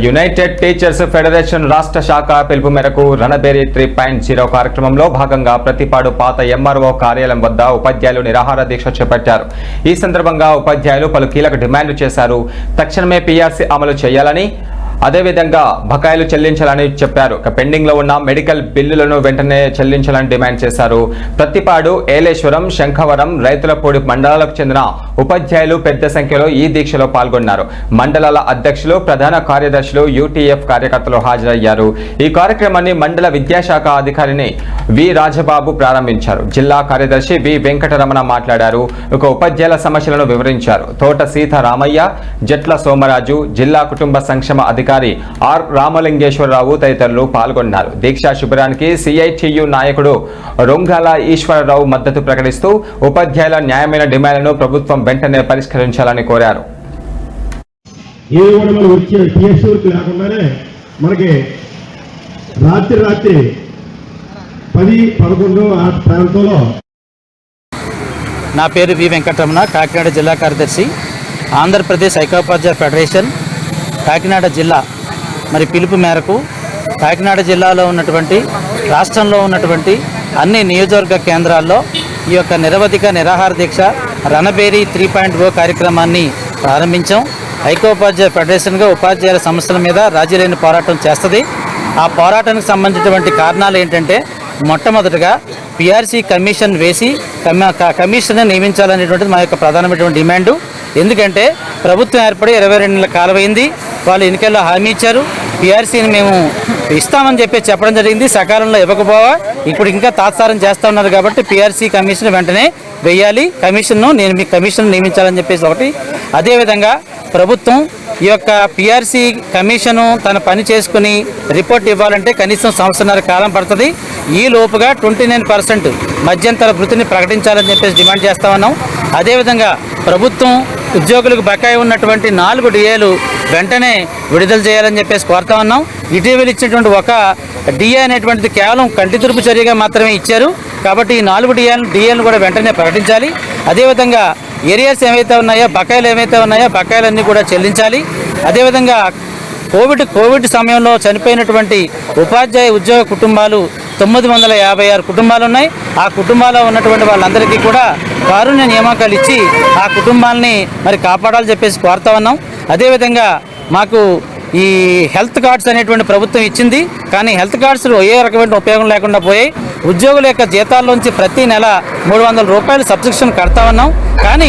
United teachers federation రాష్ట్ర శాఖ పిలుపు మేరకు రణబేరి 3.0 కార్యక్రమంలో భాగంగా ప్రతిపాడు పాత ఎంఆర్ఓ కార్యాలయం వద్ద ఉపాధ్యాయులు నిరాహార దీక్ష చేపట్టారు. ఈ సందర్భంగా ఉపాధ్యాయులు పలు కీలక డిమాండ్లు చేశారు. తక్షణమే పీఆర్సీ అమలు చేయాలని, అదేవిధంగా బకాయిలు చెల్లించాలని చెప్పారు. పెండింగ్ లో ఉన్న మెడికల్ బిల్లులను వెంటనే చెల్లించాలని డిమాండ్ చేశారు. ప్రతిపాడు, ఏలేశ్వరం, శంఖవరం, రైతులపూడి మండలాలకు చెందిన ఉపాధ్యాయులు పెద్ద సంఖ్యలో ఈ దీక్షలో పాల్గొన్నారు. మండలాల అధ్యక్షులు, ప్రధాన కార్యదర్శులు, యూటీఎఫ్ కార్యకర్తలు హాజరయ్యారు. ఈ కార్యక్రమాన్ని మండల విద్యాశాఖ అధికారిని వి రాజబాబు ప్రారంభించారు. జిల్లా కార్యదర్శి వి వెంకటరమణ మాట్లాడారు. ఒక ఉపాధ్యాయుల సమస్యలను వివరించారు. తోట సీతారామయ్య, జట్ల సోమరాజు, జిల్లా కుటుంబ సంక్షేమ అధికారి ఆర్ రామలింగేశ్వరరావు తదితరులు పాల్గొన్నారు. దీక్షా శిబిరానికి సిఐటియు నాయకుడు రొంగాల ఈశ్వరరావు మద్దతు ప్రకటిస్తూ ఉపాధ్యాయుల న్యాయమైన డిమాండ్లను ప్రభుత్వం వెంటనే పరిష్కరించాలని కోరారు. మనకి రాత్రి 10-11 ఆ ప్రాంతంలో. నా పేరు వి వెంకటరమణ, కాకినాడ జిల్లా కార్యదర్శి, ఆంధ్రప్రదేశ్ ఐక్యోపాధ్యాయ ఫెడరేషన్ కాకినాడ జిల్లా మరి పిలుపు మేరకు కాకినాడ జిల్లాలో ఉన్నటువంటి, రాష్ట్రంలో ఉన్నటువంటి అన్ని నియోజకవర్గ కేంద్రాల్లో ఈ యొక్క నిరవధిక నిరాహార దీక్ష రణబేరి 3.0 కార్యక్రమాన్ని ప్రారంభించాం. ఐక్యోపాధ్యాయ ఫెడరేషన్గా ఉపాధ్యాయుల సమస్యల మీద రాజీ లేని పోరాటం చేస్తుంది. ఆ పోరాటానికి సంబంధించినటువంటి కారణాలు ఏంటంటే, మొట్టమొదటిగా పీఆర్సీ కమిషన్ వేసి కమిషన్ నియమించాలనేటువంటిది మా యొక్క ప్రధానమైనటువంటి డిమాండు. ఎందుకంటే ప్రభుత్వం ఏర్పడి 22 నెలల కాలమైంది. వాళ్ళు ఎన్నికల్లో హామీ ఇచ్చారు, పీఆర్సీని మేము ఇస్తామని చెప్పడం జరిగింది. సకాలంలో ఇవ్వకపోవా ఇప్పుడు ఇంకా తాత్సారం చేస్తూ ఉన్నారు. కాబట్టి పీఆర్సీ కమిషన్ వెంటనే వేయాలి, కమిషన్ నియమించాలని చెప్పేసి ఒకటి. అదేవిధంగా ప్రభుత్వం ఈ యొక్క పీఆర్సీ కమిషను తన పని చేసుకుని రిపోర్ట్ ఇవ్వాలంటే కనీసం సంవత్సరన్నర కాలం పడుతుంది. ఈ లోపుగా 29% మధ్యంతర భృతిని ప్రకటించాలని చెప్పేసి డిమాండ్ చేస్తా ఉన్నాం. అదేవిధంగా ప్రభుత్వం ఉద్యోగులకు బకాయి ఉన్నటువంటి 4 డిఏలు వెంటనే విడుదల చేయాలని చెప్పేసి కోరుతా ఉన్నాం. ఇటీవల ఇచ్చినటువంటి ఒక డిఏ అనేటువంటిది కేవలం కంటి తురుపు చర్యగా మాత్రమే ఇచ్చారు. కాబట్టి ఈ 4 డిఏలను కూడా వెంటనే ప్రకటించాలి. అదేవిధంగా ఏరియాస్ ఏవైతే ఉన్నాయో, బకాయిలు ఏవైతే ఉన్నాయో బకాయిలన్నీ కూడా చెల్లించాలి. అదేవిధంగా కోవిడ్ సమయంలో చనిపోయినటువంటి ఉపాధ్యాయ ఉద్యోగ కుటుంబాలు 956 కుటుంబాలు ఉన్నాయి. ఆ కుటుంబాల్లో ఉన్నటువంటి వాళ్ళందరికీ కూడా కారుణ్య నియామకాలు ఇచ్చి ఆ కుటుంబాలని మరి కాపాడాలని చెప్పేసి కోరుతా ఉన్నాం. అదేవిధంగా మాకు ఈ హెల్త్ కార్డ్స్ అనేటువంటి ప్రభుత్వం ఇచ్చింది, కానీ హెల్త్ కార్డ్స్ ఏ రకమైన ఉపయోగం లేకుండా పోయాయి. ఉద్యోగుల యొక్క జీతాల్లోంచి ప్రతి నెల 300 రూపాయలు సబ్స్క్రిప్షన్ కడతా ఉన్నాం, కానీ